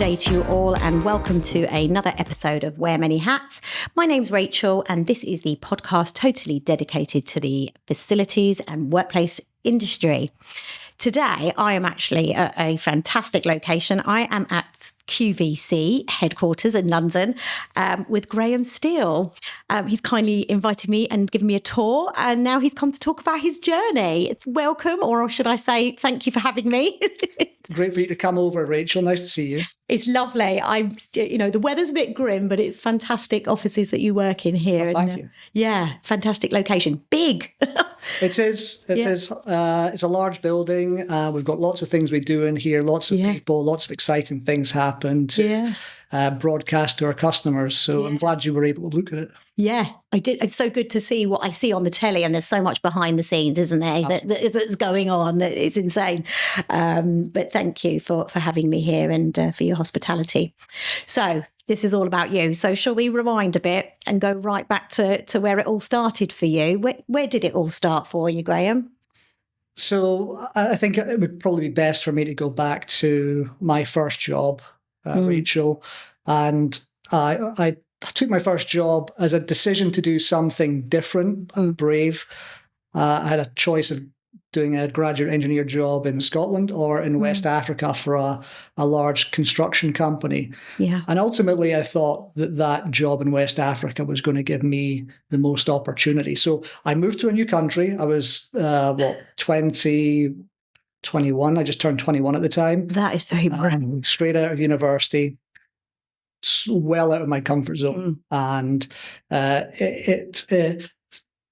day to you all, and welcome to another episode of Wear Many Hats. My name's Rachel, and this is the podcast totally dedicated to the facilities and workplace industry. Today, I am actually at a fantastic location. I am at QVC headquarters in London with Graeme Steele. He's kindly invited me and given me a tour, and now he's come to talk about his journey. Welcome, or should I say thank you for having me. It's great for you to come over, Rachel. Nice to see you. It's lovely. The weather's a bit grim, but it's fantastic offices that you work in here. Oh, thank you. Yeah, fantastic location. Big. It is. It is. It's a large building. We've got lots of things we do in here, lots of people, lots of exciting things happen to broadcast to our customers. So I'm glad you were able to look at it. Yeah, I did. It's so good to see what I see on the telly, and there's so much behind the scenes, isn't there, that's going on. That it's insane. But thank you for having me here and for your hospitality. So this is all about you. So shall we rewind a bit and go right back to where it all started for you? Where did it all start for you, Graeme? So I think it would probably be best for me to go back to my first job, Rachel. And I took my first job as a decision to do something different, brave. I had a choice of doing a graduate engineer job in Scotland or in West Africa for a large construction company. Yeah. And ultimately, I thought that job in West Africa was going to give me the most opportunity. So I moved to a new country. I was, 21. I just turned 21 at the time. That is very brave. Straight out of university, well out of my comfort zone. And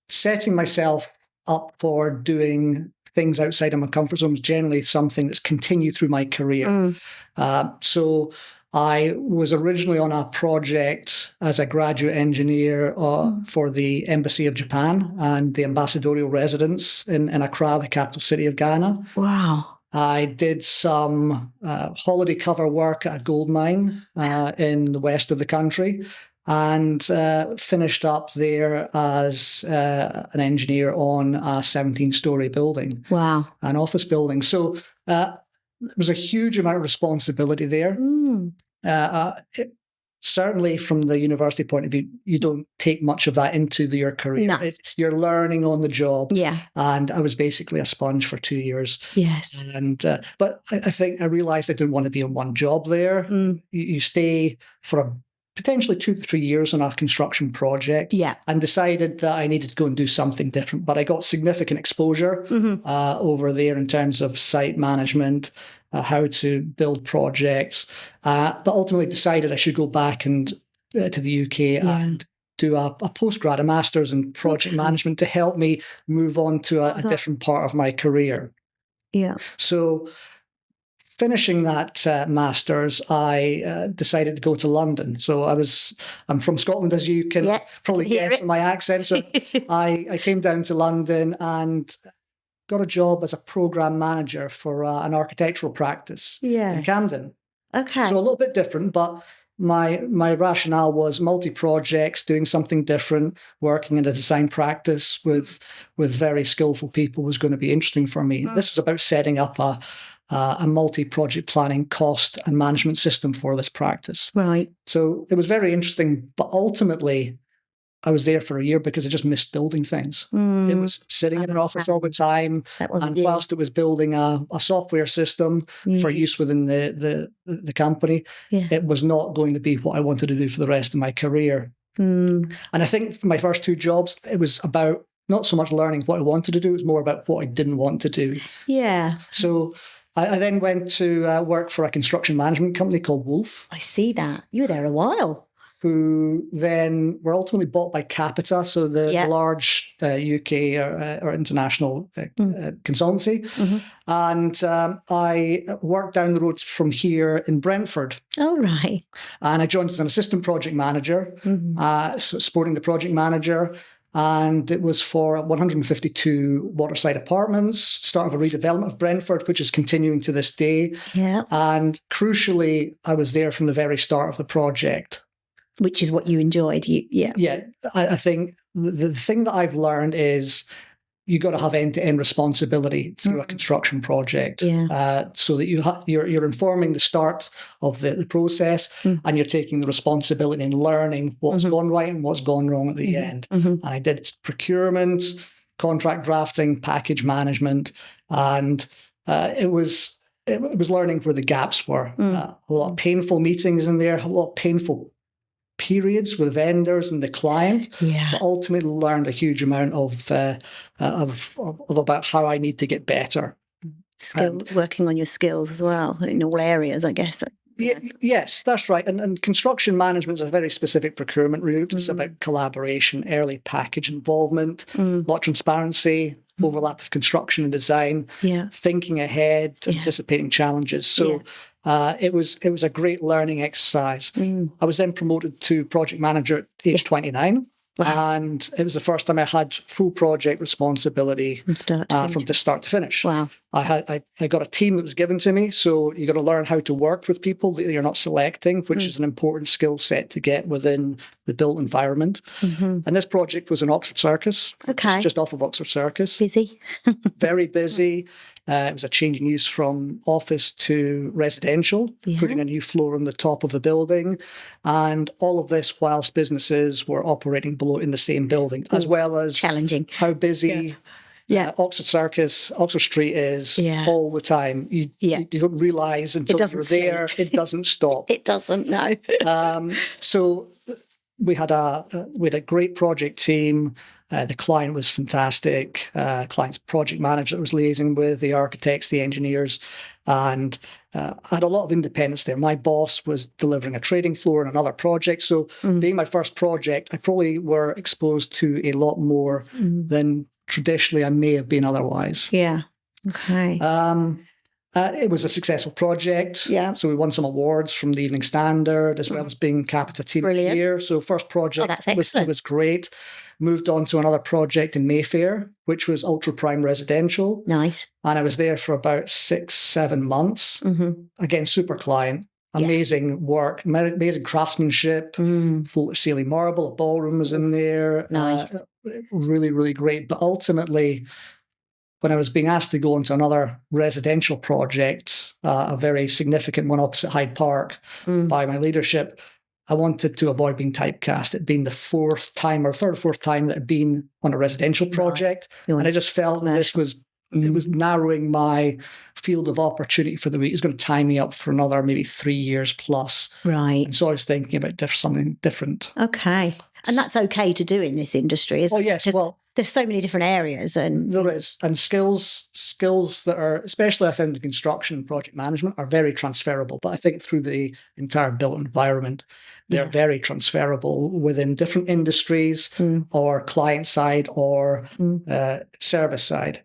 setting myself up for doing things outside of my comfort zone is generally something that's continued through my career. So I was originally on a project as a graduate engineer for the Embassy of Japan and the ambassadorial residence in Accra, the capital city of Ghana. Wow. I did some holiday cover work at a gold mine in the west of the country, and finished up there as an engineer on a 17-story building. Wow. An office building. So there was a huge amount of responsibility there. Certainly from the university point of view, you don't take much of that into your career. No. You're learning on the job. Yeah. And I was basically a sponge for 2 years. Yes. And but I think I realized I didn't want to be on one job there. You stay for potentially 2 to 3 years on a construction project, and decided that I needed to go and do something different. But I got significant exposure over there in terms of site management, how to build projects, but ultimately decided I should go back and to the UK and do a postgrad, a master's in project management to help me move on to a different part of my career. Yeah. So finishing that master's, I decided to go to London. So I'm from Scotland, as you can probably guess from my accent. So I came down to London and got a job as a program manager for an architectural practice in Camden. Okay. So a little bit different, but my rationale was multi-projects, doing something different, working in a design practice with very skillful people was going to be interesting for me. This was about setting up a multi-project planning cost and management system for this practice. Right. So it was very interesting, but ultimately I was there for a year because I just missed building things. It was sitting in an office all the time, and whilst it was building a software system for use within the company, it was not going to be what I wanted to do for the rest of my career. And I think for my first 2 jobs, it was about not so much learning what I wanted to do, it was more about what I didn't want to do. Yeah. So I then went to work for a construction management company called Wolf. I see that. You were there a while. Who then were ultimately bought by Capita, so the large UK or international consultancy. And I worked down the road from here in Brentford. Oh, right. And I joined as an assistant project manager, supporting the project manager. And it was for 152 waterside apartments, start of a redevelopment of Brentford, which is continuing to this day. Yeah. And crucially, I was there from the very start of the project. Which is what you enjoyed. Yeah. I think the thing that I've learned is you got to have end-to-end responsibility through a construction project, so that you're informing the start of the process, and you're taking the responsibility and learning what's gone right and what's gone wrong at the end. And I did procurement, contract drafting, package management, and it was learning where the gaps were. A lot of painful meetings in there, a lot of painful periods with vendors and the client, but ultimately learned a huge amount of about how I need to get better. Working on your skills as well in all areas, I guess. Yes, that's right. And construction management is a very specific procurement route. It's about collaboration, early package involvement, a lot of transparency, overlap of construction and design, thinking ahead, anticipating challenges. So it was a great learning exercise. I was then promoted to project manager at age 29. Wow. And it was the first time I had full project responsibility from start to finish. Wow. I got a team that was given to me, so you got to learn how to work with people that you're not selecting, which is an important skill set to get within the built environment. And this project was in Oxford Circus, just off of Oxford Circus. Busy. Very busy. It was a change in use from office to residential, putting a new floor on the top of the building. And all of this whilst businesses were operating below in the same building, as well as challenging how busy Oxford Circus, Oxford Street is all the time. You don't realise until you're there, it doesn't stop. It doesn't, no. So we had a great project team. The client was fantastic. Client's project manager that was liaising with, the architects, the engineers, and I had a lot of independence there. My boss was delivering a trading floor in another project. So being my first project, I probably were exposed to a lot more than traditionally I may have been otherwise. Yeah. Okay. It was a successful project. Yeah. So we won some awards from the Evening Standard, as well as being Capita Team of the Year. So first project was great. Moved on to another project in Mayfair, which was ultra prime residential. Nice. And I was there for about 6-7 months. Again, super client. Amazing work, amazing craftsmanship, floor ceiling marble, a ballroom was in there. Nice. Really, really great. But ultimately, when I was being asked to go into another residential project, a very significant one opposite Hyde Park, by my leadership, I wanted to avoid being typecast. It being the third or fourth time that I'd been on a residential project. Right. And I just felt that this was, it was narrowing my field of opportunity for the week. It was going to tie me up for another maybe 3 years plus. Right. And so I was thinking about something different. Okay. And that's okay to do in this industry, isn't it? Oh, yes. Well, there's so many different areas. And there is. And skills that are, especially I found in construction and project management, are very transferable. But I think through the entire built environment, they're very transferable within different industries or client side or service side.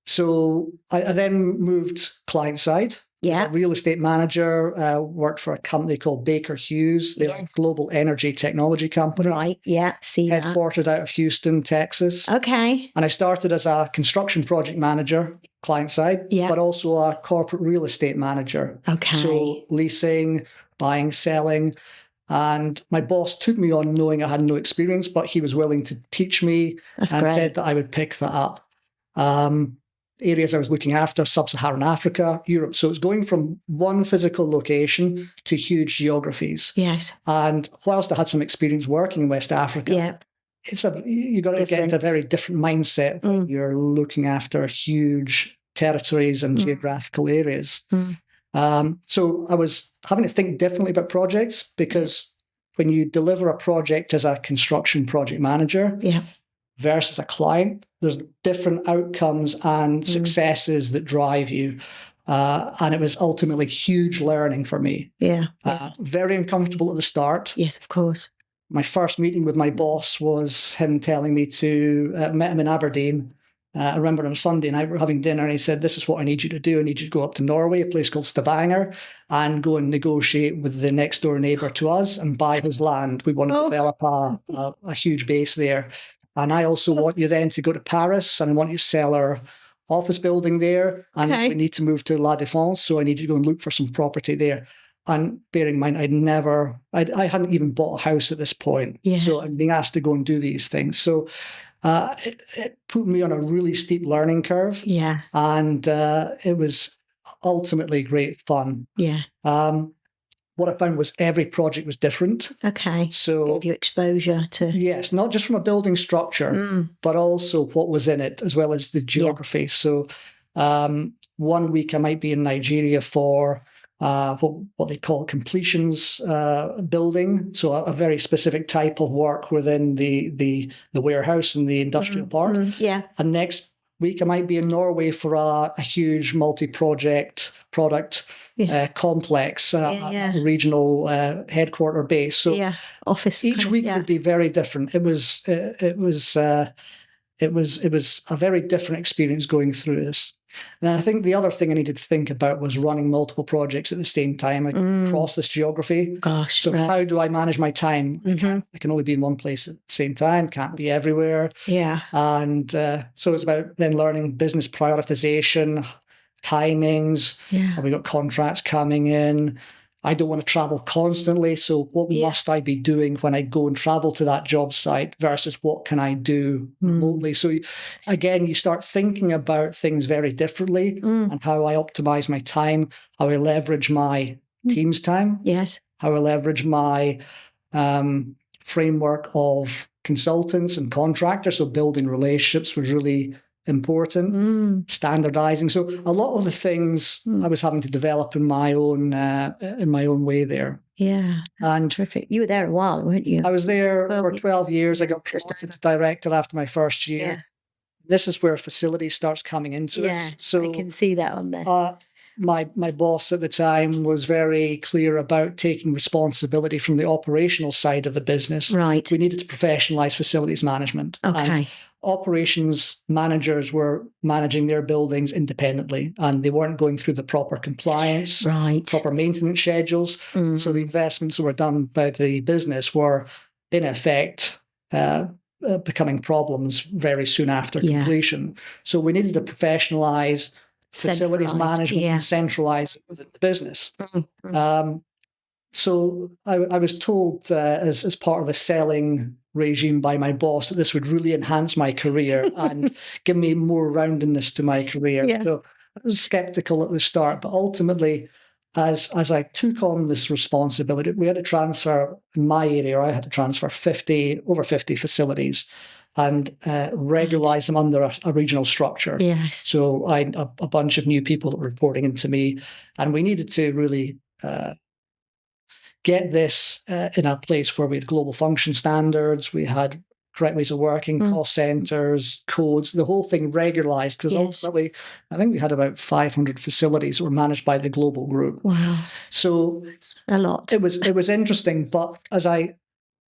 So I then moved client side. As a real estate manager, worked for a company called Baker Hughes. They're a global energy technology company. Right, headquartered out of Houston, Texas. Okay. And I started as a construction project manager, client side, but also a corporate real estate manager. Okay. So leasing, buying, selling. And my boss took me on knowing I had no experience, but he was willing to teach me and said that I would pick that up. Areas I was looking after, Sub-Saharan Africa, Europe. So it's going from one physical location to huge geographies. Yes. And whilst I had some experience working in West Africa, you got to get into a very different mindset when you're looking after huge territories and geographical areas. So I was having to think differently about projects, because when you deliver a project as a construction project manager, versus a client, there's different outcomes and successes that drive you. And it was ultimately huge learning for me. Very uncomfortable at the start. Yes, of course. My first meeting with my boss was him telling me to, met him in Aberdeen. I remember on a Sunday night we were having dinner, and he said, "This is what I need you to do. I need you to go up to Norway, a place called Stavanger, and go and negotiate with the next door neighbour to us and buy his land. We want to develop a huge base there. And I also want you then to go to Paris, and I want you to sell our office building there. And we need to move to La Défense, so I need you to go and look for some property there." And bearing in mind, I hadn't even bought a house at this point. So I'm being asked to go and do these things. So it put me on a really steep learning curve. Yeah. And it was ultimately great fun. Yeah. What I found was every project was different. Okay. So gave you exposure to... Yes, not just from a building structure, but also what was in it, as well as the geography. Yeah. So 1 week I might be in Nigeria for what they call completions building. So a very specific type of work within the warehouse and the industrial park. Yeah. And next week I might be in Norway for a huge multi-project product complex, regional headquarter base. So office. Each week would be very different. It was a very different experience going through this. And I think the other thing I needed to think about was running multiple projects at the same time across this geography. Gosh. So how do I manage my time? I can only be in one place at the same time, can't be everywhere. Yeah. And so it's about then learning business prioritization, timings. Yeah. Have we got contracts coming in? I don't want to travel constantly. So what must I be doing when I go and travel to that job site versus what can I do remotely? So again, you start thinking about things very differently and how I optimize my time, how I leverage my team's time. Yes. How I leverage my framework of consultants and contractors. So building relationships was really important. Standardizing. So a lot of the things I was having to develop in my own way there. Yeah. And terrific. You were there a while, weren't you? I was there for 12 years. I got promoted to director after my first year. Yeah. This is where facilities starts coming into it. So I can see that on there. My boss at the time was very clear about taking responsibility from the operational side of the business. Right. We needed to professionalize facilities management. Okay. And operations managers were managing their buildings independently, and they weren't going through the proper compliance, proper maintenance schedules. So the investments that were done by the business were, in effect, becoming problems very soon after completion. So we needed to professionalize facilities management and centralize the business. So I was told as part of the selling regime by my boss that this would really enhance my career and give me more roundedness to my career. Yeah. So I was skeptical at the start, but ultimately, as I took on this responsibility, we had to transfer, in my area, I had to transfer over 50 facilities and regularize them under a regional structure. Yes. So a bunch of new people that were reporting into me, and we needed to really get this in a place where we had global function standards, we had correct ways of working, cost centers, codes, the whole thing regularized, because ultimately, I think we had about 500 facilities that were managed by the global group. Wow. So a lot. It was interesting, but as I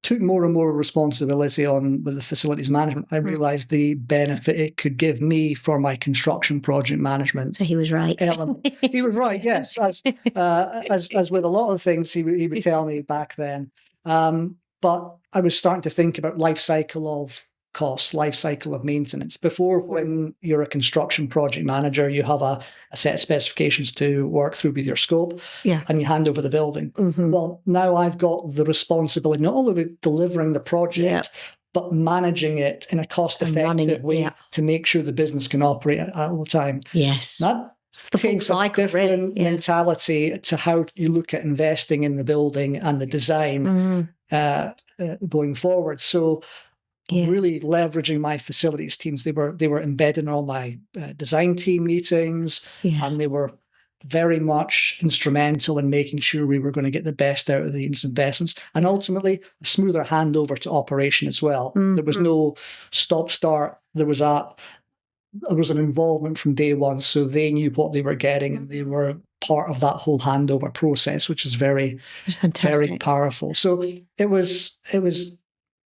took more and more responsibility on with the facilities management, I realized the benefit it could give me for my construction project management. So he was right. He was right, yes. As with a lot of things he would tell me back then. But I was starting to think about life cycle of costs, life cycle of maintenance. Before, when you're a construction project manager, you have a set of specifications to work through with your scope, and you hand over the building. Well, now I've got the responsibility not only of delivering the project, but managing it in a cost-effective way to make sure the business can operate at all the time. Yes. That it's the full cycle, a different mentality to how you look at investing in the building and the design going forward. So really leveraging my facilities teams. They were embedded in all my design team meetings, and they were very much instrumental in making sure we were going to get the best out of these investments, and ultimately a smoother handover to operation as well. There was no stop-start. There was an involvement from day one, so they knew what they were getting, and they were part of that whole handover process, which is very, very powerful. So it was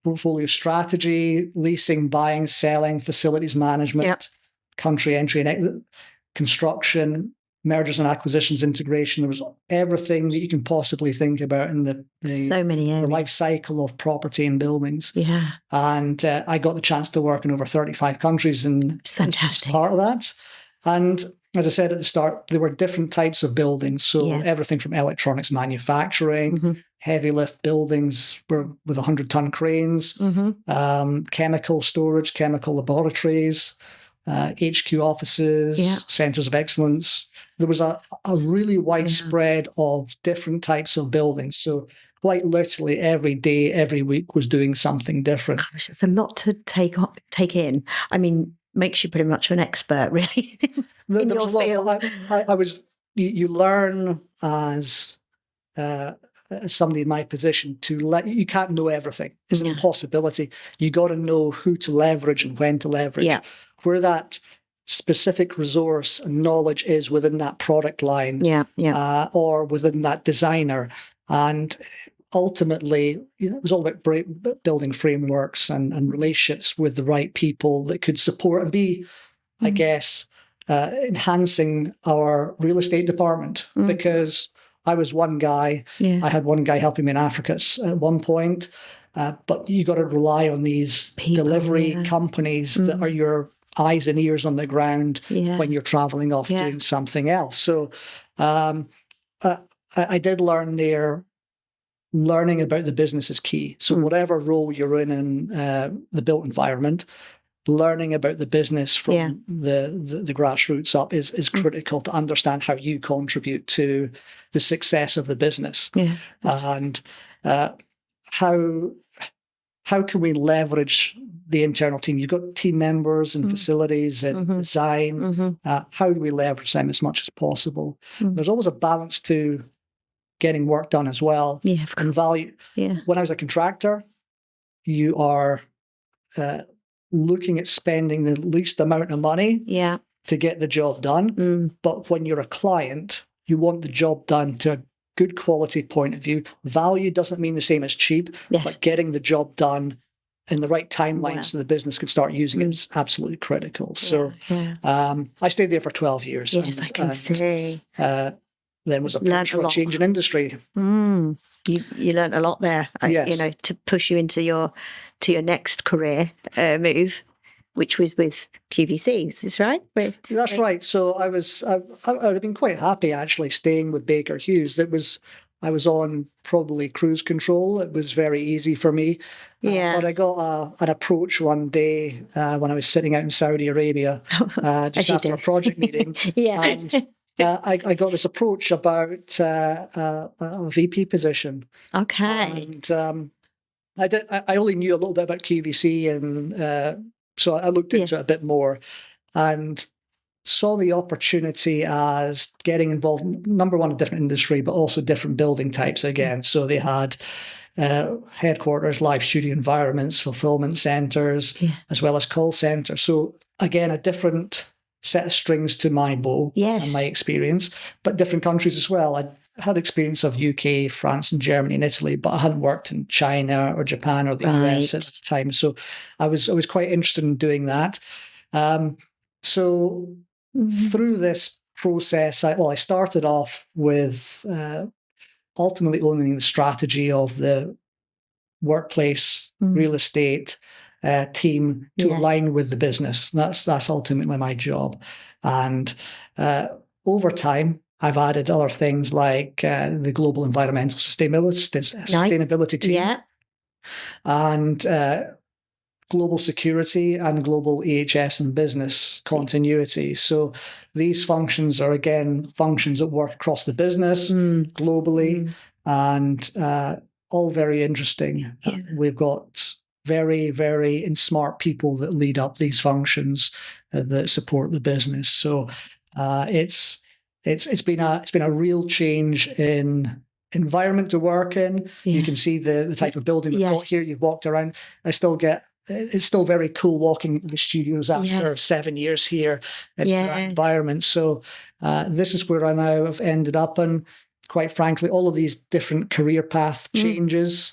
portfolio strategy, leasing, buying, selling, facilities management, country entry and exit, construction, mergers and acquisitions, integration. There was everything that you can possibly think about in the life cycle of property and buildings. Yeah. And I got the chance to work in over 35 countries, and it's fantastic. As part of that. And as I said at the start, there were different types of buildings. So everything from electronics manufacturing, heavy lift buildings with 100-ton cranes, chemical storage, chemical laboratories, HQ offices, centres of excellence. There was a really widespread of different types of buildings. So quite literally every day, every week was doing something different. Gosh, it's a lot to take in. I mean, makes you pretty much an expert, really, in your field. You learn as somebody in my position you can't know everything. It's an impossibility. You got to know who to leverage and when to leverage. Yeah. Where that specific resource and knowledge is within that product line, or within that designer. And ultimately, it was all about building frameworks and relationships with the right people that could support and be, I guess, enhancing our real estate department. Because I was one guy. I had one guy helping me in Africa at one point. But you got to rely on these delivery companies that are your eyes and ears on the ground when you're traveling off doing something else. So I did learn there. Learning about the business is key. So whatever role you're in the built environment, learning about the business from the grassroots up is critical to understand how you contribute to the success of the business. And how can we leverage the internal team? You've got team members and facilities and design. How do we leverage them as much as possible? There's always a balance to getting work done as well, and value. When I was a contractor, you are looking at spending the least amount of money to get the job done. But when you're a client, you want the job done to a good quality point of view. Value doesn't mean the same as cheap, but getting the job done in the right timeline so the business can start using it is absolutely critical. So I stayed there for 12 years. Yes, I can see. Then was a change in industry. You learned a lot there, to push you into your next career move, which was with QVC. Is this right? That's right. So I would have been quite happy actually staying with Baker Hughes. I was on probably cruise control. It was very easy for me. But I got an approach one day when I was sitting out in Saudi Arabia, just after a project meeting. And I got this approach about a VP position. Okay. And I only knew a little bit about QVC, and so I looked into it a bit more and saw the opportunity as getting involved, number one, in different industry, but also different building types again. So they had headquarters, live studio environments, fulfillment centers, as well as call centers. So again, a different set of strings to my bow and my experience, but different countries as well. I had experience of UK, France, and Germany and Italy, but I hadn't worked in China or Japan or the US at the time. So I was quite interested in doing that. So through this process, I started off with ultimately owning the strategy of the workplace real estate team to align with the business. That's ultimately my job. And over time, I've added other things like the global environmental sustainability team, and global security and global EHS and business continuity. So these functions are, again, functions that work across the business globally, and all very interesting. We've got very, very smart people that lead up these functions that support the business. So it's been a real change in environment to work in. You can see the type of building we've got here. You've walked around. It's still very cool walking the studios after 7 years here in that environment. So this is where I now have ended up, and quite frankly, all of these different career path changes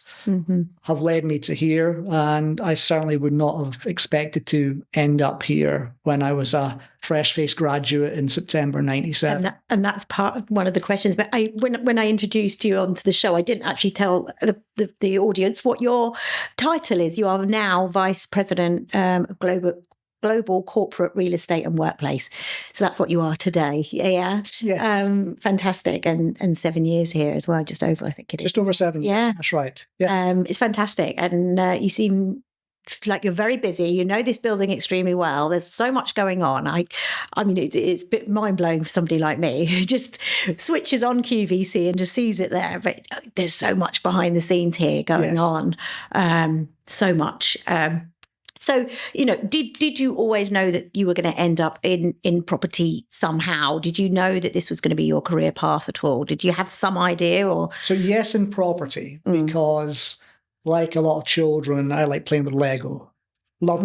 have led me to here. And I certainly would not have expected to end up here when I was a fresh-faced graduate in September 97. And that's part of one of the questions. But when I introduced you onto the show, I didn't actually tell the audience what your title is. You are now Vice President of global corporate real estate and workplace. So that's what you are today. Yeah. Yes. Fantastic. And 7 years here as well, just over, I think it is. Just over 7 years. Yeah. That's right. Yes. It's fantastic. And you seem like you're very busy. You know this building extremely well. There's so much going on. I mean, it's a bit mind-blowing for somebody like me who just switches on QVC and just sees it there. But there's so much behind the scenes here going on. So much. So, did you always know that you were going to end up in property somehow? Did you know that this was going to be your career path at all? Did you have some idea? Or So yes, in property, because like a lot of children, I like playing with Lego. Love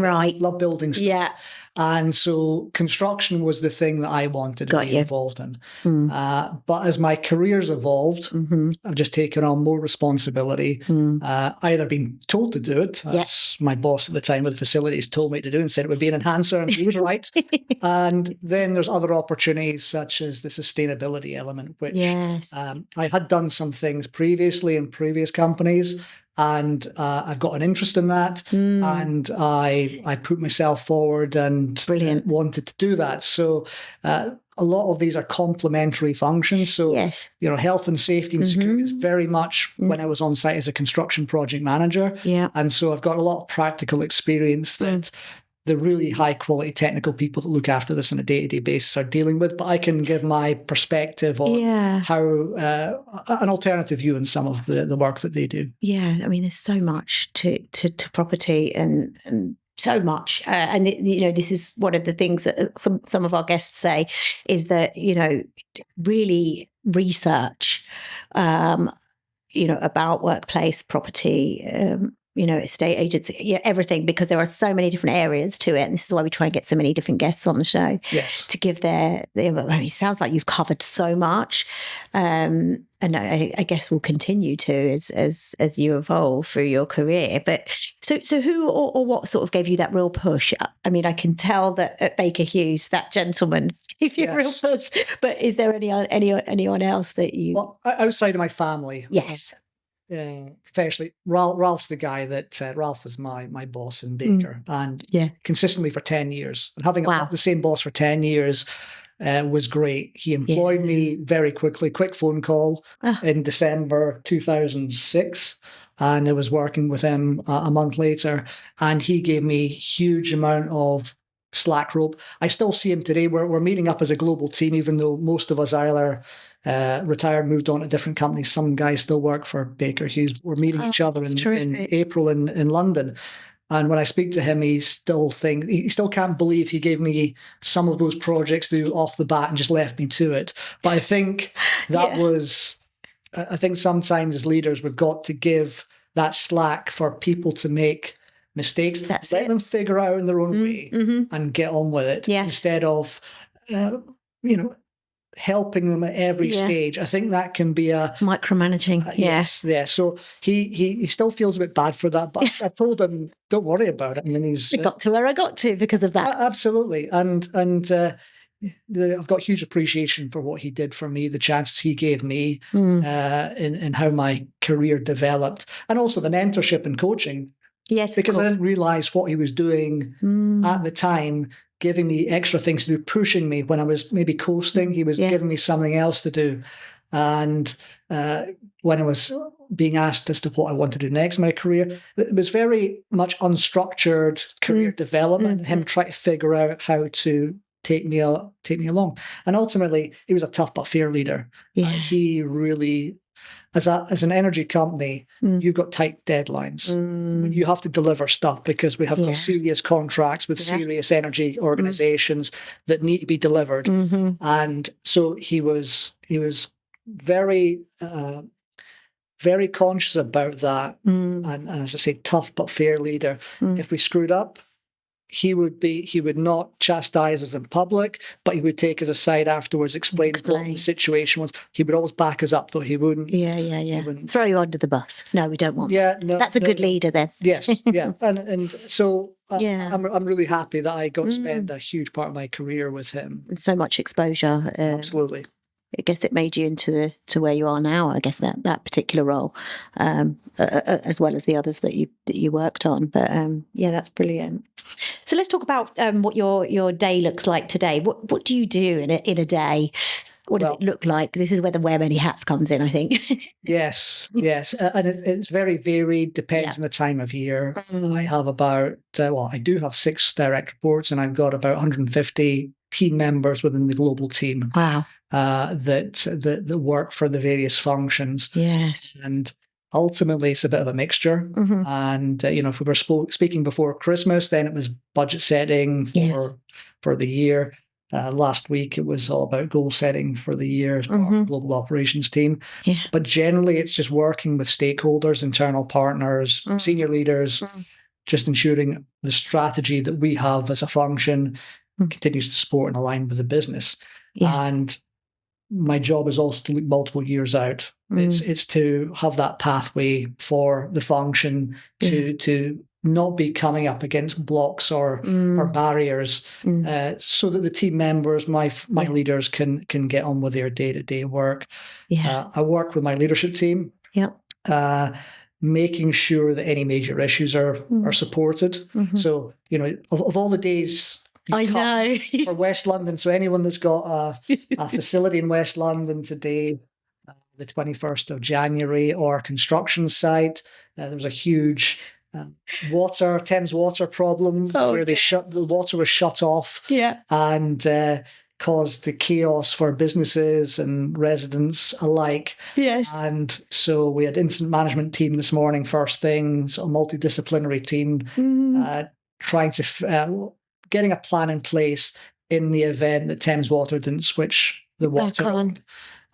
building stuff. Yeah. And so construction was the thing that I wanted to be involved in. But as my career's evolved, I've just taken on more responsibility, either been told to do it, as my boss at the time of the facilities told me to do and said it would be an enhancer, and he was right. And then there's other opportunities such as the sustainability element, which I had done some things previously in previous companies, and I've got an interest in that, and I put myself forward and wanted to do that. So a lot of these are complementary functions. So health and safety and security is very much when I was on site as a construction project manager. And so I've got a lot of practical experience that the really high quality technical people that look after this on a day-to-day basis are dealing with, but I can give my perspective on how an alternative view in some of the work that they do. Yeah, I mean, there's so much to property and so much. And, this is one of the things that some of our guests say is that, really research, about workplace property, estate agency, everything, because there are so many different areas to it. And this is why we try and get so many different guests on the show to give their it sounds like you've covered so much. And I guess we'll continue to as you evolve through your career. But so who or what sort of gave you that real push? I mean, I can tell that at Baker Hughes, that gentleman gave you a real push. But is there anyone else that you? Well, outside of my family, yes. Professionally, Ralph's the guy that Ralph was my boss in Baker, and consistently for 10 years. And having the same boss for 10 years was great. He employed me very quickly. Quick phone call in December 2006, and I was working with him a month later, and he gave me a huge amount of slack rope. I still see him today. We're meeting up as a global team, even though most of us either retired, moved on to different companies. Some guys still work for Baker Hughes. We're meeting each other in April in London. And when I speak to him, he still can't believe he gave me some of those projects to do off the bat and just left me to it. But I think that I think sometimes as leaders, we've got to give that slack for people to make mistakes. Let them figure out in their own way and get on with it instead of, helping them at every stage. I think that can be a micromanaging. Yes. So he still feels a bit bad for that, but I told him, don't worry about it. I mean, I got to where I got to because of that. Absolutely. And I've got huge appreciation for what he did for me, the chances he gave me in how my career developed, and also the mentorship and coaching. Yes, because I didn't realize what he was doing at the time, giving me extra things to do, pushing me when I was maybe coasting. He was giving me something else to do. And when I was being asked as to what I wanted to do next in my career, it was very much unstructured career development, and him trying to figure out how to take me along. And ultimately, he was a tough but fair leader. He really... As an energy company, you've got tight deadlines. You have to deliver stuff because we have got serious contracts with serious energy organizations that need to be delivered. And so he was very, very conscious about that. And as I say, tough but fair leader. If we screwed up, he would not chastise us in public, but he would take us aside afterwards, explain what the situation was. He would always back us up, though he wouldn't. He wouldn't throw you under the bus. No, we don't want. No, that's a good leader then. Yes, and so I'm really happy that I got to spend a huge part of my career with him. And so much exposure. Absolutely. I guess it made you into where you are now. I guess that particular role, as well as the others that you worked on. But yeah, that's brilliant. So let's talk about what your day looks like today. What do you do in a day? What does it look like? This is where the wear many hats comes in, I think. Yes. And it's very varied, depends on the time of year. I have about, I do have 6 direct reports, and I've got about 150 team members within the global team. Wow. That work for the various functions. Yes. And ultimately, it's a bit of a mixture. And, if we were speaking before Christmas, then it was budget setting for the year. Last week, it was all about goal setting for the year as part of the global operations team. Yeah. But generally, it's just working with stakeholders, internal partners, senior leaders, just ensuring the strategy that we have as a function continues to support and align with the business. Yes. And my job is also to look multiple years out. It's to have that pathway for the function to not be coming up against blocks or barriers, so that the team members, my leaders, can get on with their day-to-day work. Yeah. I work with my leadership team, making sure that any major issues are supported. So, of all the days I know for West London, so anyone that's got a facility in West London today, the 21st of January, or construction site, there was a huge Thames water problem where the water was shut off, and caused the chaos for businesses and residents alike. Yes. And so we had incident management team this morning, first thing, so a multidisciplinary team, trying to getting a plan in place in the event that Thames Water didn't switch the water on.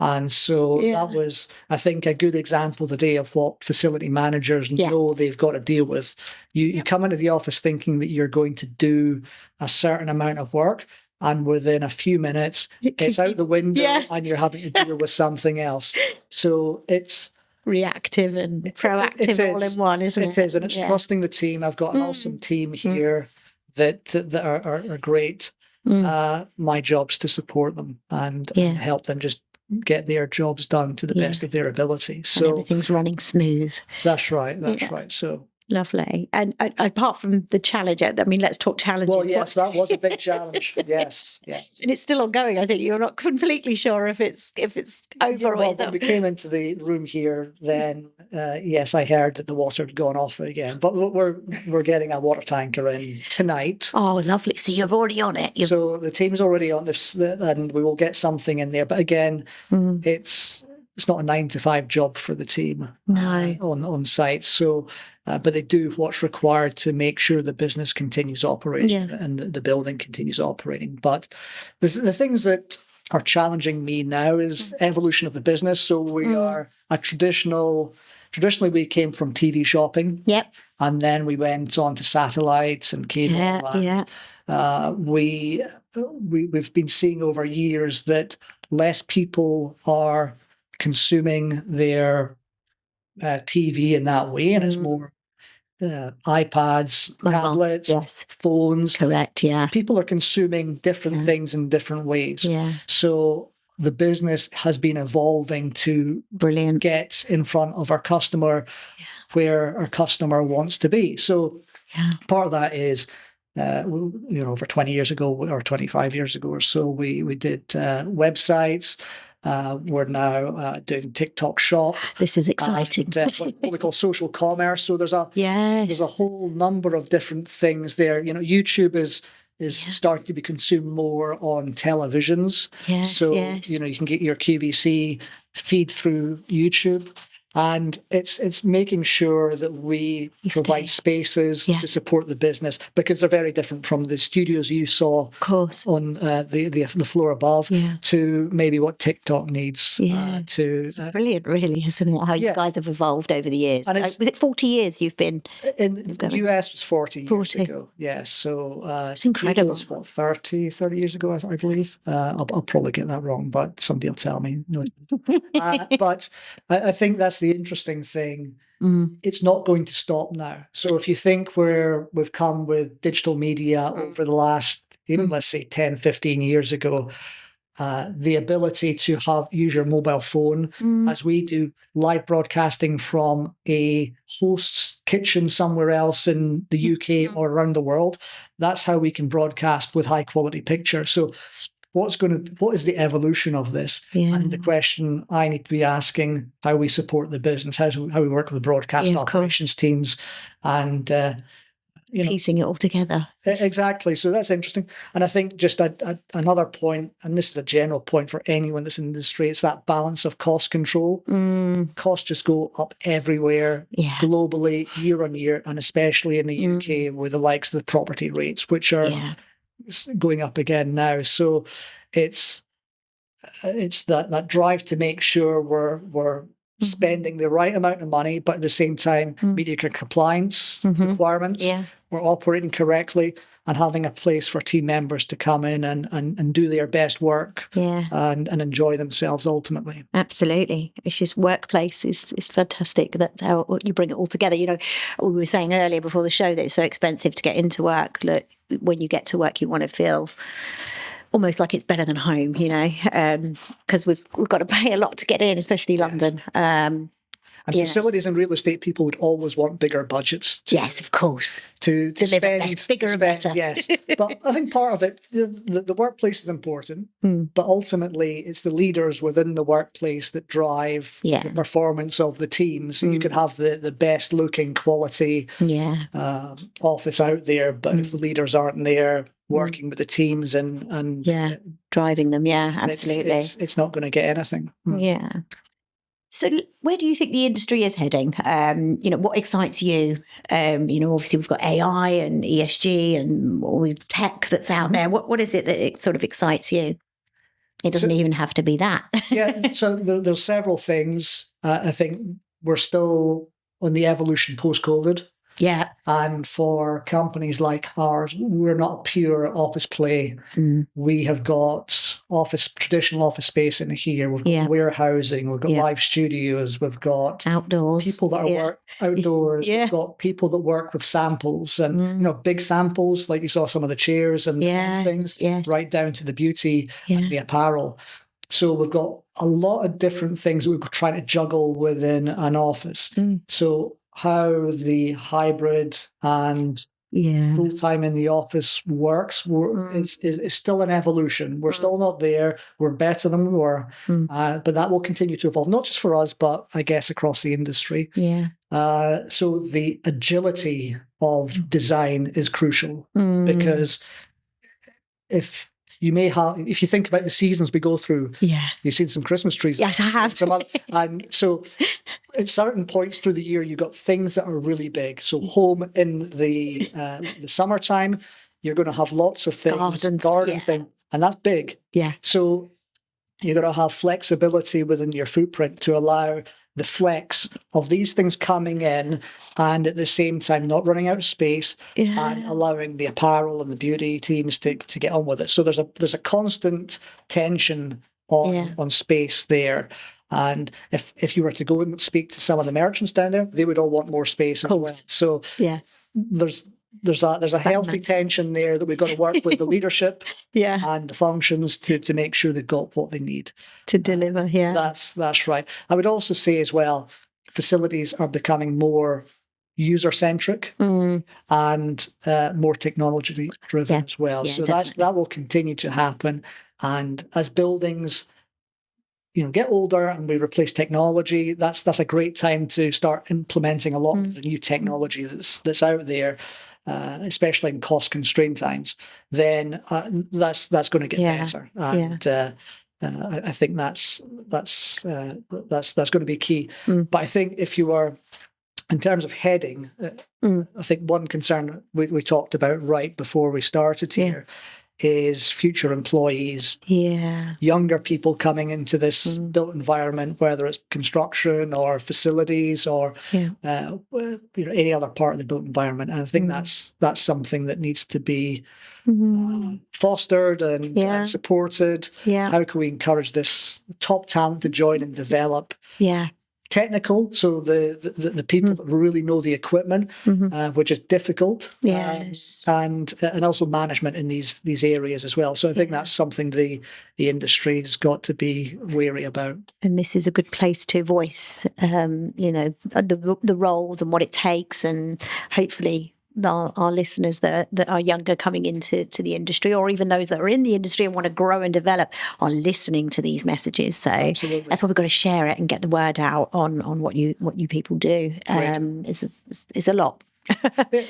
And so that was, I think, a good example today of what facility managers know they've got to deal with. You come into the office thinking that you're going to do a certain amount of work, and within a few minutes, it's out the window and you're having to deal with something else. So it's reactive and proactive all in one, isn't it? It is, and it's trusting the team. I've got an awesome team here that are great. My job's to support them and help them just get their jobs done to the best of their ability. So and everything's running smooth. That's right. Right. So lovely. And apart from the challenge, I mean, let's talk challenges. Well, yes, that was a big challenge. Yes. And it's still ongoing. I think you're not completely sure if it's over or when we came into the room here, then yes, I heard that the water had gone off again. But we're getting a water tanker in tonight. Oh, lovely. So you're already on it. So the team's already on this, and we will get something in there. But again, it's not a 9-to-5 job for the team on site. So but they do what's required to make sure the business continues operating and the building continues operating. But the things that are challenging me now is evolution of the business. So we are a traditionally we came from TV shopping. Yep. And then we went on to satellites and cable. We've been seeing over years that less people are consuming their TV in that way, and it's more iPads, tablets, phones. Correct, People are consuming different things in different ways. So the business has been evolving to get in front of our customer where our customer wants to be. So part of that is, over 20 years ago or 25 years ago or so, we did websites. We're now doing TikTok Shop. This is exciting. And, what we call social commerce. So there's a whole number of different things there. YouTube is starting to be consumed more on televisions. So you can get your QVC feed through YouTube. And it's making sure that we provide spaces to support the business, because they're very different from the studios you saw on the floor above to maybe what TikTok needs. It's brilliant, really, isn't it? How you guys have evolved over the years. And was it 40 years you've been? In the US was 40 years ago. Yes, so it's incredible. It's what, 30 years ago, I believe. I'll probably get that wrong, but somebody will tell me. No. But I think that's the interesting thing. It's not going to stop now. So if you think where we've come with digital media over the last, even let's say 10, 15 years ago, the ability to use your mobile phone, as we do live broadcasting from a host's kitchen somewhere else in the UK or around the world. That's how we can broadcast with high quality picture. So what is the evolution of this? And the question I need to be asking, how we support the business, how we work with the broadcast operations teams, and piecing it all together. Exactly. So that's interesting. And I think just another point, and this is a general point for anyone that's in the industry, it's that balance of cost control. Costs just go up everywhere, globally, year on year, and especially in the UK with the likes of the property rates, which are going up again now. So it's that drive to make sure we're spending the right amount of money, but at the same time, meeting compliance requirements. We're operating correctly and having a place for team members to come in and do their best work and enjoy themselves ultimately. Absolutely. It's just workplace is fantastic. That's how you bring it all together. We were saying earlier before the show that it's so expensive to get into work. Look, when you get to work, you want to feel almost like it's better than home, because we've got to pay a lot to get in, especially London. And facilities and real estate people would always want bigger budgets. Yes, of course. To spend bigger and better. Yes, but I think part of it, the workplace is important, but ultimately it's the leaders within the workplace that drive the performance of the team. So you could have the best looking quality office out there, but if the leaders aren't there working with the teams and driving them, absolutely, it's not going to get anything. Yeah. So where do you think the industry is heading? What excites you? Obviously we've got AI and ESG and all the tech that's out there. What is it that it sort of excites you? It doesn't even have to be that. So there's several things. I think we're still on the evolution post-COVID. Yeah. And for companies like ours, we're not pure office play. We have got traditional office space in here. We've got warehousing. We've got live studios. We've got outdoors people that work outdoors. We've got people that work with samples and big samples, like you saw some of the chairs and things, right down to the beauty and the apparel. So we've got a lot of different things that we're trying to juggle within an office. So how the hybrid and full-time in the office works is still an evolution. We're still not there. We're better than we were, but that will continue to evolve, not just for us, but I guess across the industry. So the agility of design is crucial because if you think about the seasons we go through, you've seen some Christmas trees. Yes, I have. And so at certain points through the year, you've got things that are really big. So home in the summertime, you're going to have lots of things, garden thing, and that's big. So you're going to have flexibility within your footprint to allow the flex of these things coming in and at the same time not running out of space and allowing the apparel and the beauty teams to get on with it. So there's a constant tension on space there. And if you were to go and speak to some of the merchants down there, they would all want more space as well. So there's a healthy tension there that we've got to work with the leadership and the functions to make sure they've got what they need to deliver. That's right. I would also say as well, facilities are becoming more user-centric and more technology-driven as well. So that will continue to happen. And as buildings get older and we replace technology, that's a great time to start implementing a lot of the new technology that's out there, especially in cost-constrained times. Then that's going to get better, and I think that's going to be key. But I think if you are, in terms of heading, I think one concern we talked about right before we started here is future employees, younger people coming into this built environment, whether it's construction or facilities or any other part of the built environment. And I think that's something that needs to be fostered and supported. How can we encourage this top talent to join and develop? technical, so the people that really know the equipment, which is difficult. Yes. And also management in these areas as well. So I think that's something the industry's got to be wary about. And this is a good place to voice, the roles and what it takes, and hopefully our listeners that are younger coming into the industry, or even those that are in the industry and want to grow and develop, are listening to these messages. So Absolutely. That's why we've got to share it and get the word out on what you people do. It's a lot.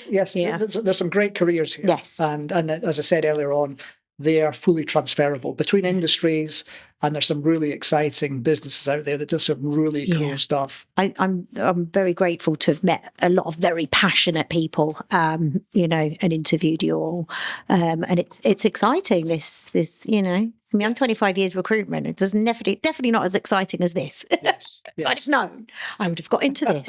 Yes, there's some great careers here. Yes, and as I said earlier on, they are fully transferable between industries, and there's some really exciting businesses out there that do some really cool stuff. I'm very grateful to have met a lot of very passionate people, and interviewed you all, and it's exciting. This I mean, I'm 25 years recruitment. It does definitely not as exciting as this. Yes. If I'd known, I would have got into this.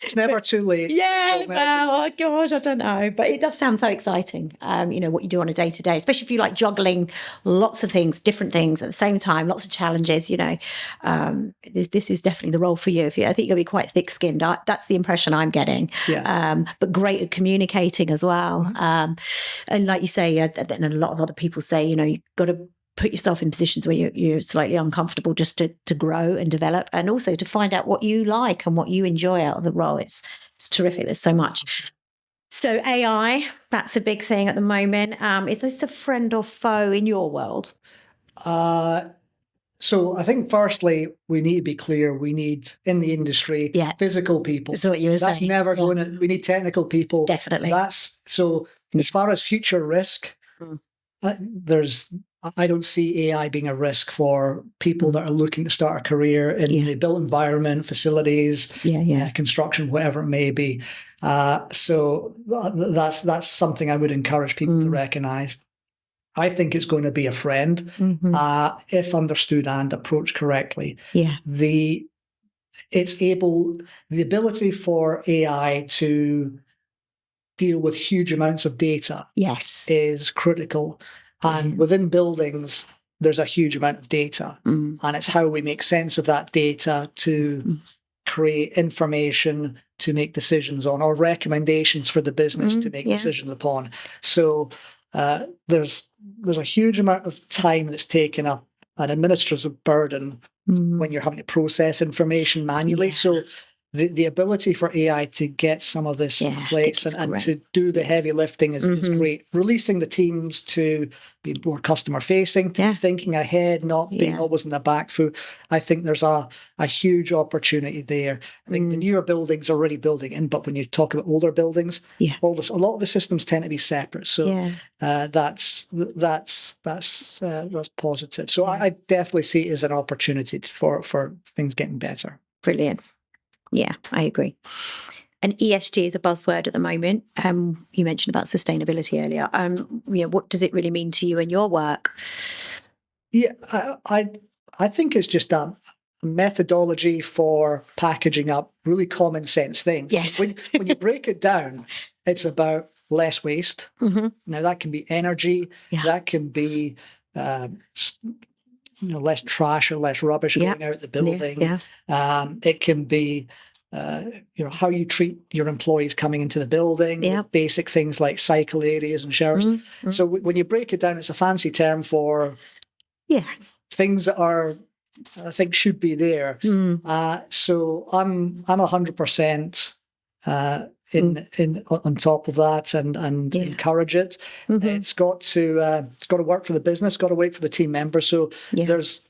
It's never too late. Yeah, well, gosh, I don't know. But it does sound so exciting, what you do on a day-to-day, especially if you like juggling lots of things, different things at the same time, lots of challenges, this is definitely the role for you. I think you're going to be quite thick-skinned. That's the impression I'm getting. Yeah. But great at communicating as well. And like you say, and a lot of other people say, you've got to put yourself in positions where you're slightly uncomfortable, just to grow and develop, and also to find out what you like and what you enjoy out of the role. It's terrific. There's so much. So AI, that's a big thing at the moment. Is this a friend or foe in your world? So I think firstly, we need to be clear. We need, in the industry, physical people. That's what you were saying. That's never going to, we need technical people. Definitely. So as far as future risk, I don't see AI being a risk for people that are looking to start a career in the built environment, facilities, construction, whatever it may be. So that's something I would encourage people to recognize. I think it's going to be a friend if understood and approached correctly. Yeah. The ability for AI to deal with huge amounts of data is critical. And within buildings, there's a huge amount of data. And it's how we make sense of that data to create information to make decisions on, or recommendations for the business to make decisions upon. So there's a huge amount of time that's taken up, an administrative burden when you're having to process information manually. So the ability for AI to get some of this in place and to do the heavy lifting is great. Releasing the teams to be more customer facing, thinking ahead, not being always in the back foot. I think there's a huge opportunity there. I think the newer buildings are already building in, but when you talk about older buildings, a lot of the systems tend to be separate. So that's positive. So I definitely see it as an opportunity for things getting better. Brilliant. Yeah, I agree. And ESG is a buzzword at the moment. You mentioned about sustainability earlier. What does it really mean to you in your work? Yeah, I think it's just a methodology for packaging up really common sense things. Yes. When you break it down, it's about less waste. Now that can be energy. That can be less trash or less rubbish going out the building. It can be how you treat your employees coming into the building, basic things like cycle areas and showers. So when you break it down, it's a fancy term for things that I think should be there. So I'm 100% on top of that and encourage it. It's got to work for the business, got to wait for the team members. So there's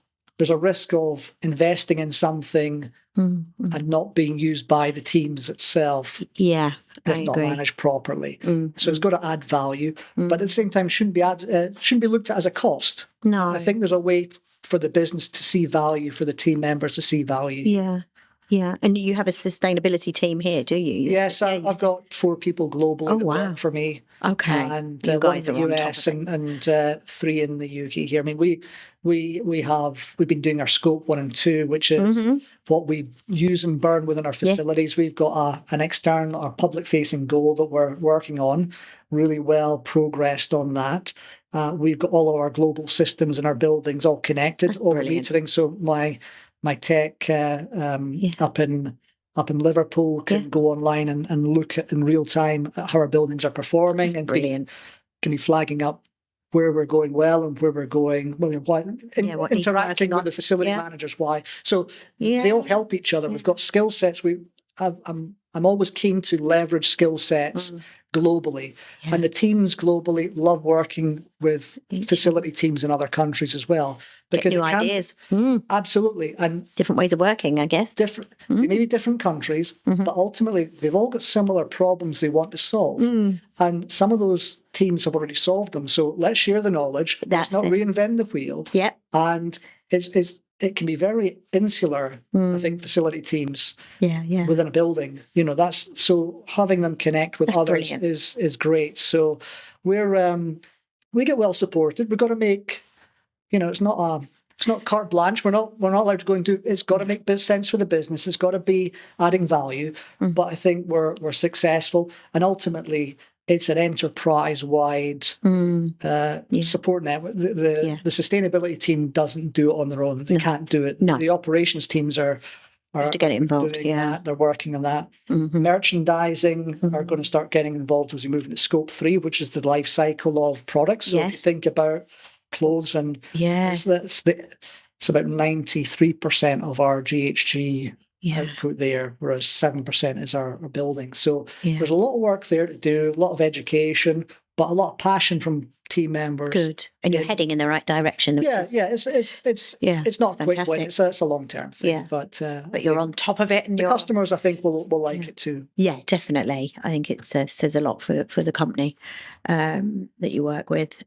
a risk of investing in something and not being used by the teams itself. If not managed properly. So it's got to add value, but at the same time shouldn't be looked at as a cost. No, I think there's a way for the business to see value, for the team members to see value. Yeah, and you have a sustainability team here, do you? Yes, I've got 4 people globally that work for me. Okay, and one in the US and 3 in the UK here. I mean, we've been doing our scope 1 and 2, which is what we use and burn within our facilities. We've got an external or public-facing goal that we're working on. Really well progressed on that. We've got all of our global systems in our buildings all connected, all metering. So my tech up in Liverpool can go online and look at in real time at how our buildings are performing. That's and brilliant. Can be flagging up where we're going well and where we're going, interacting with the facility managers, why. So they all help each other. We've got skill sets. I'm always keen to leverage skill sets globally. And the teams globally love working with facility teams in other countries as well. Because new ideas. Absolutely. And different ways of working, I guess. They may be different countries, but ultimately they've all got similar problems they want to solve. And some of those teams have already solved them. So let's share the knowledge. Let's not reinvent the wheel. Yep. And it can be very insular, I think, facility teams within a building. That's so having them connect with others is great. So we get well supported. We've got to make, it's not carte blanche. We're not allowed to go into. It's got to make sense for the business. It's got to be adding value. But I think we're successful, and ultimately it's an enterprise-wide support network. The sustainability team doesn't do it on their own. They can't do it. No. The operations teams are to get involved. That. They're working on that. Merchandising are going to start getting involved as we move into scope 3, which is the life cycle of products. So if you think about clothes and it's about 93% of our GHG output there, whereas 7% is our building. So there's a lot of work there to do, a lot of education, but a lot of passion from team members. Good. And you're heading in the right direction. It's not a quick win. It's a long-term thing. Yeah. But you're on top of it. And the customers, I think, will like it too. Yeah, definitely. I think it says a lot for the company that you work with.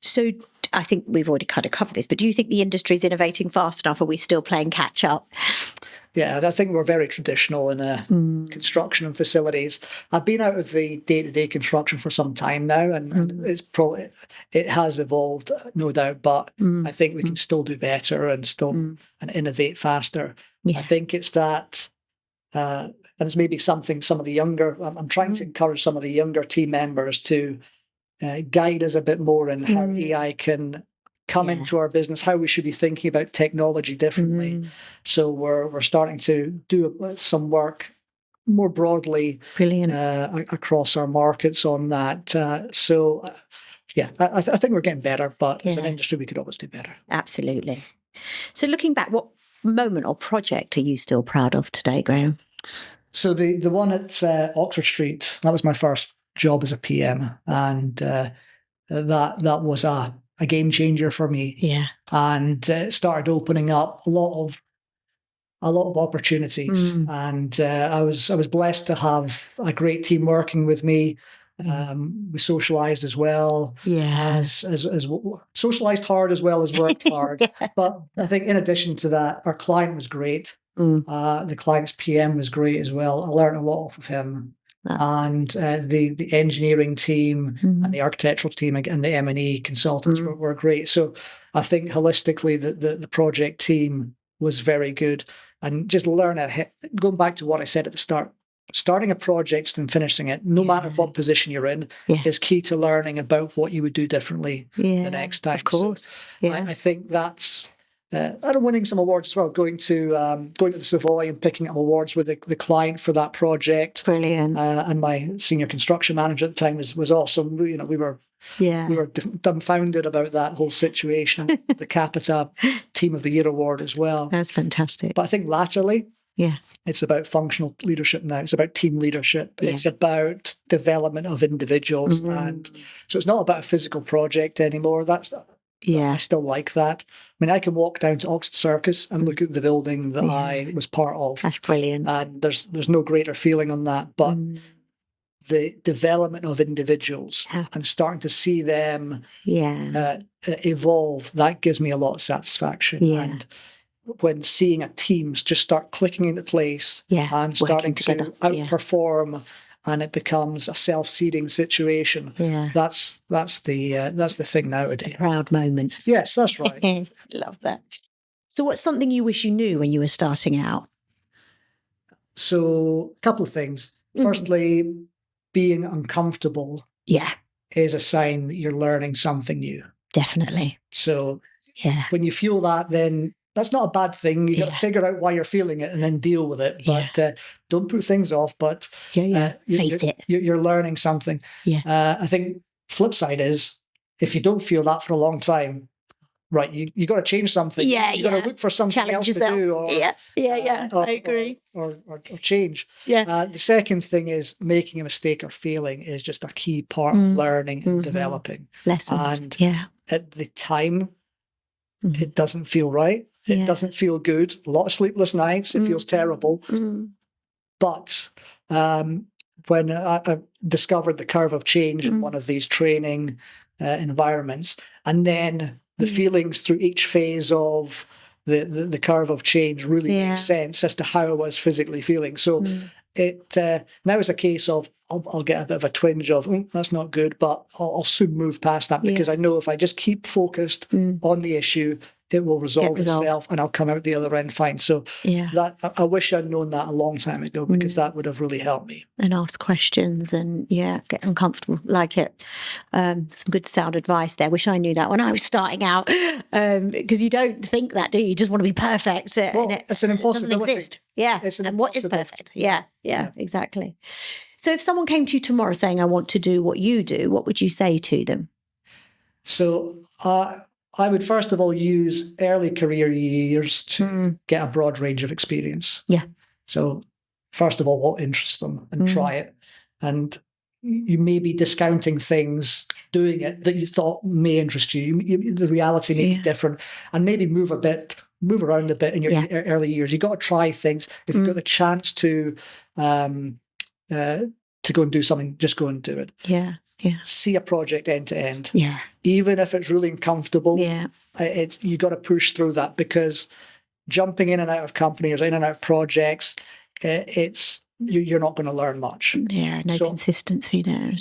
So I think we've already kind of covered this, but do you think the industry is innovating fast enough? Or are we still playing catch up? Yeah, I think we're very traditional in construction and facilities. I've been out of the day-to-day construction for some time now, and it has evolved, no doubt. But I think we can still do better and and innovate faster. Yeah. I think it's that, and it's maybe something some of the younger. I'm trying to encourage some of the younger team members to guide us a bit more in how AI can come into our business, how we should be thinking about technology differently. So we're starting to do some work more broadly across our markets on that. I think we're getting better, but as an industry, we could always do better. Absolutely. So looking back, what moment or project are you still proud of today, Graeme? So the one at Oxford Street, that was my first job as a PM, and that was a game changer for me. Yeah, and it started opening up a lot of opportunities. And I was blessed to have a great team working with me. We socialized as well. As socialized hard as well as worked hard. But I think in addition to that, our client was great. The client's PM was great as well. I learned a lot off of him. And the engineering team and the architectural team and the M&E consultants were great. So I think holistically the project team was very good. And just going back to what I said at the start, starting a project and finishing it, no matter what position you're in, is key to learning about what you would do differently the next time. Of course. So I think that's and winning some awards as well, going to the Savoy and picking up awards with the client for that project. Brilliant. And my senior construction manager at the time was awesome. We were dumbfounded about that whole situation. The Capita Team of the Year award as well. That's fantastic. But I think latterly, it's about functional leadership now. It's about team leadership. It's about development of individuals, and so it's not about a physical project anymore. I still like that. I mean, I can walk down to Oxford Circus and look at the building that I was part of. That's brilliant. And there's no greater feeling on that. But the development of individuals and starting to see them evolve, that gives me a lot of satisfaction. Yeah. And when seeing a team just start clicking into place and starting to outperform, and it becomes a self-seeding situation. Yeah, that's the thing nowadays. A proud moment. Yes, that's right. Love that. So, what's something you wish you knew when you were starting out? So, a couple of things. Firstly, being uncomfortable. Is a sign that you're learning something new. Definitely. So, when you feel that, then that's not a bad thing. You got to figure out why you're feeling it and then deal with it. But don't put things off. But you're learning something. I think flip side is, if you don't feel that for a long time, right, you got to change something. You got to look for something else to do. Or, I agree. Or change. The second thing is, making a mistake or failing is just a key part of learning and developing. Lessons. And at the time, it doesn't feel right. It doesn't feel good. A lot of sleepless nights. It feels terrible. But when I discovered the curve of change in one of these training environments, and then the feelings through each phase of the curve of change really made sense as to how I was physically feeling. So it now is a case of, I'll get a bit of a twinge of, that's not good, but I'll soon move past that, because I know if I just keep focused on the issue, it will resolve itself and I'll come out the other end fine. So that I wish I'd known that a long time ago, because that would have really helped me. And ask questions and get uncomfortable, like it. Some good sound advice there. Wish I knew that when I was starting out, because you don't think that, do you? You just want to be perfect. Well, it's an impossibility. It doesn't exist. And what is perfect? Yeah, exactly. So if someone came to you tomorrow saying, I want to do what you do, what would you say to them? So I would first of all use early career years to get a broad range of experience. So first of all, what interests them, and try it. And you may be discounting things, doing it, that you thought may interest you. The reality may be different, and maybe move around a bit in your early years. You've got to try things. If you've got the chance to go and do something, just go and do it. See a project end to end. Even if it's really uncomfortable, you got to push through that, because jumping in and out of companies, in and out of projects, you're not going to learn much. So consistency there.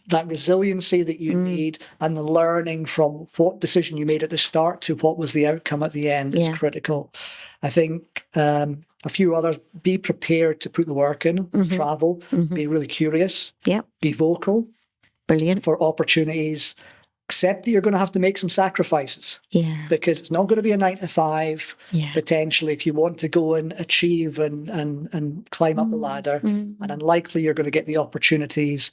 That resiliency that you need, and the learning from what decision you made at the start to what was the outcome at the end is critical. I think a few others: be prepared to put the work in, travel, be really curious, be vocal. Brilliant. For opportunities. Accept that you're going to have to make some sacrifices. Because it's not going to be a 9 to 5, potentially, if you want to go and achieve and climb up the ladder. And unlikely you're going to get the opportunities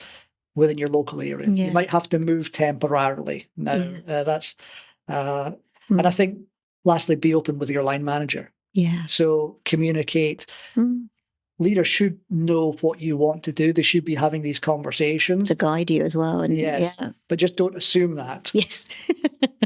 within your local area. You might have to move temporarily. Now, and I think, lastly, be open with your line manager. So communicate. Leaders should know what you want to do. They should be having these conversations to guide you as well. And but just don't assume that.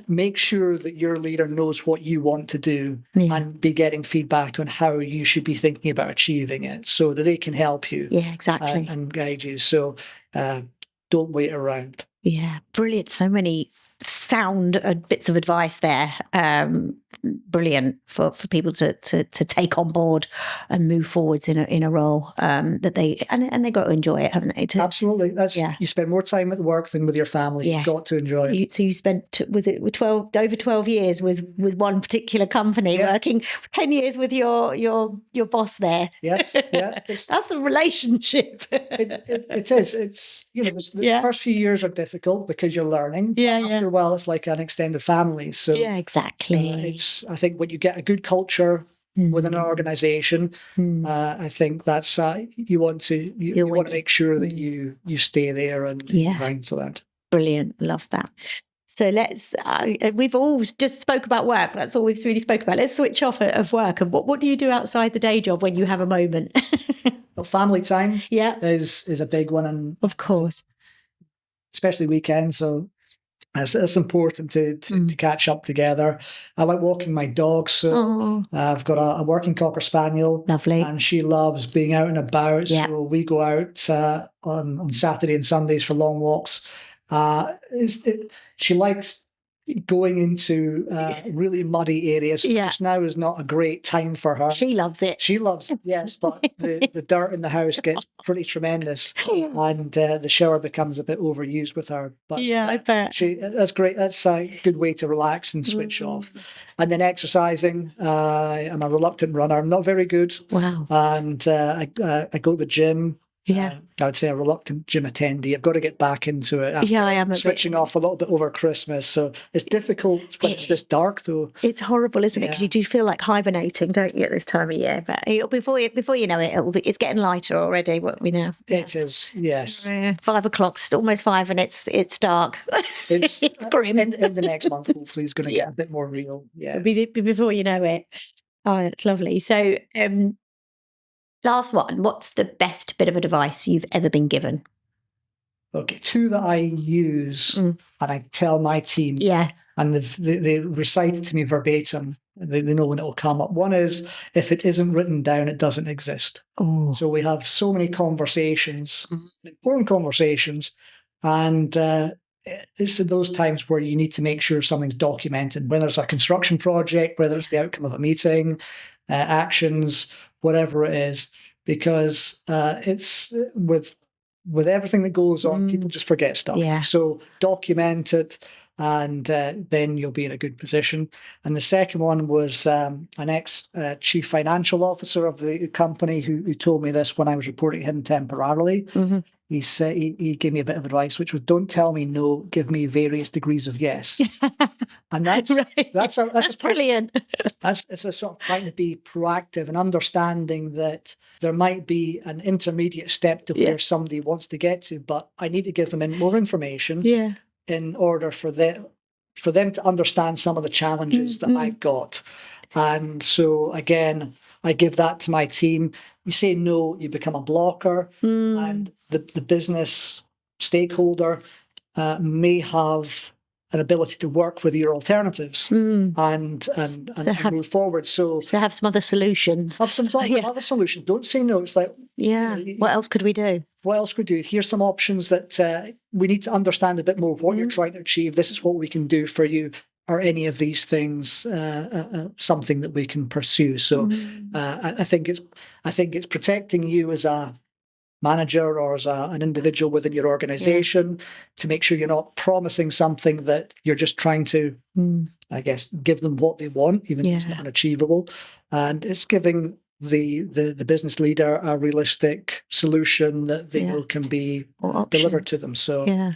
Make sure that your leader knows what you want to do, and be getting feedback on how you should be thinking about achieving it, so that they can help you. And guide you. So don't wait around. Brilliant. So many sound bits of advice there. Brilliant for people to take on board and move forwards in a role that they got to enjoy it, haven't they? Absolutely. You spend more time at work than with your family. You've got to enjoy it. So you spent, was it over 12 years with one particular company, working 10 years with your boss there. That's the relationship. It is. It's the first few years are difficult because you're learning. After a while, it's like an extended family. So exactly. I think when you get a good culture within an organization, I think that's you want to make sure that you stay there and around for that. Brilliant, love that. So let's. We've all just spoke about work. That's all we've really spoke about. Let's switch off of work. And what do you do outside the day job when you have a moment? Well, family time is a big one, and of course, especially weekends. So it's important to catch up together. I like walking my dog, so I've got a working Cocker Spaniel. Lovely. And she loves being out and about, so we go out on Saturday and Sundays for long walks. She likes going into really muddy areas. Just now is not a great time for her. She loves it. She loves it, yes, but the dirt in the house gets pretty tremendous, and the shower becomes a bit overused with her. But I bet. That's great. That's a good way to relax and switch off. And then exercising. I'm a reluctant runner. I'm not very good. Wow. And I go to the gym Yeah. I would say a reluctant gym attendee. I've got to get back into it after I am switching off a little bit over Christmas. So it's difficult when it's this dark, though. It's horrible, isn't it? Because you do feel like hibernating, don't you, at this time of year? But before you know it, it's getting lighter already. What we know. It is, yes. 5 o'clock, almost 5, and it's dark. It's grim. In the next month, hopefully, it's going to get a bit more real. Yeah. Before you know it. Oh, that's lovely. So, last one. What's the best bit of advice you've ever been given? Okay, 2 that I use and I tell my team. Yeah. And they recite it to me verbatim. They know when it will come up. One is, if it isn't written down, it doesn't exist. Oh. So we have so many conversations, important conversations, and it's at those times where you need to make sure something's documented, whether it's a construction project, whether it's the outcome of a meeting, actions, whatever it is, because it's with everything that goes on, people just forget stuff. Yeah. So document it, and then you'll be in a good position. And the second one was an ex-chief financial officer of the company who told me this when I was reporting him temporarily. Mm-hmm. He said he gave me a bit of advice, which was, don't tell me no, give me various degrees of yes. And that's right. That's brilliant. It's a sort of trying to be proactive and understanding that there might be an intermediate step to where somebody wants to get to, but I need to give them more information in order for them to understand some of the challenges that I've got. And so again, I give that to my team. You say no, you become a blocker, and the business stakeholder may have an ability to work with your alternatives and move forward. So have some other solutions. Have some other solutions. Don't say no. It's like, what else could we do? What else could we do? Here's some options that we need to understand a bit more what you're trying to achieve. This is what we can do for you. Are any of these things something that we can pursue? So I think it's protecting you as a manager or as an individual within your organization to make sure you're not promising something that you're just trying to, I guess, give them what they want, even if it's not unachievable. And it's giving the business leader a realistic solution that they know can be delivered to them. So,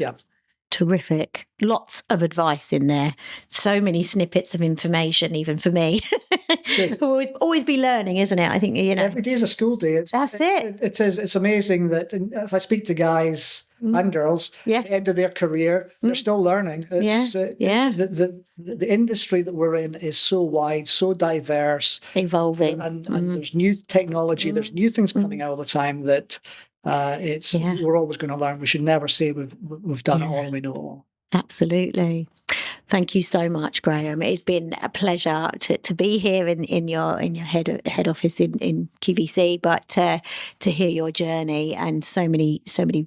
Terrific. Lots of advice in there. So many snippets of information, even for me. always be learning, isn't it? I think, every day is a school day. That's it. It is. It's amazing that if I speak to guys and girls at the end of their career, they're still learning. The industry that we're in is so wide, so diverse. Evolving. And there's new technology, there's new things coming out all the time that we're always going to learn. We should never say we've done it all and we know all. Absolutely. Thank you so much, Graeme. It's been a pleasure to be here in your head office in QVC, but to hear your journey and so many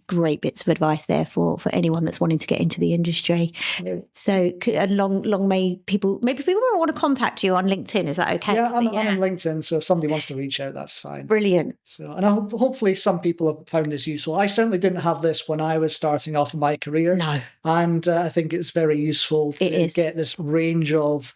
great bits of advice there for anyone that's wanting to get into the industry. So long may people will want to contact you on LinkedIn. Is that okay? Yeah, I'm on LinkedIn, so if somebody wants to reach out, that's fine. Brilliant. So, and hopefully some people have found this useful. I certainly didn't have this when I was starting off in my career. No. And I think it's very useful to get this range of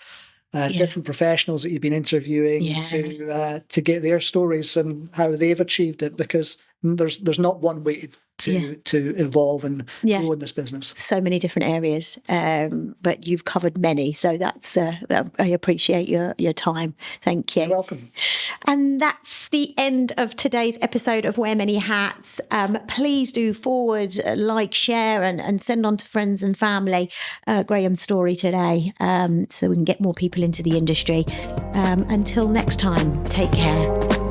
different professionals that you've been interviewing to get their stories and how they've achieved it, because there's not one way to evolve and grow in this business. So many different areas, but you've covered many. So that's I appreciate your time. Thank you. You're welcome. And that's the end of today's episode of Wear Many Hats. Please do forward, like, share, and send on to friends and family Graeme's story today, so we can get more people into the industry. Until next time, take care.